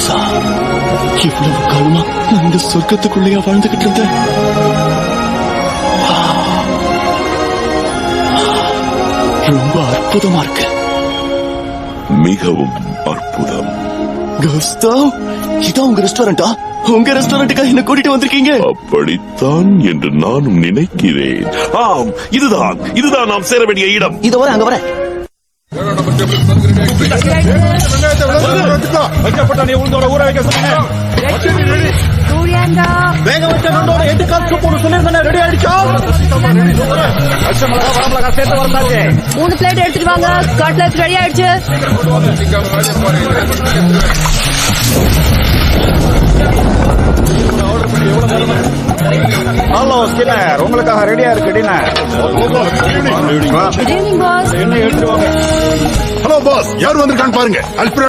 Lisa, இவ்வளவு காலமா நான் இந்த சொர்க்கத்துக்குள்ளேயா வாழ்ந்துகிட்டு இருந்தேன்? ரொம்ப அற்புதமா இருக்கு. மிகவும் அற்புதம். கஸ்தாவ், இதான் உங்க ரெஸ்டாரண்டா? உங்க ரெஸ்டாரண்ட்டுக்கா என்ன கூட்டிட்டு வந்திருக்கீங்க? அப்படித்தான் என்று நானும் நினைக்கிறேன். ஆம், இதுதான் நாம் சேர வேண்டிய இடம். இத வர அங்க வர. வேக வச்ச நண்டோட 8 கால் சூப் ஒன்று சொல்லிருந்தேன். ரெடி ஆயிடுச்சா? 3 பிளேட் எடுத்துட்டு வாங்க. கட்லெட் ரெடி ஆயிடுச்சு. ஹலோ ஸ்கின்னர், உங்களுக்காக ரெடியா இருக்கு டின்னர். Good evening pass. என்ன எடுத்துட்டு வாங்க. ஹலோ பாஸ், யார் வந்திருக்கான்னு பாருங்க.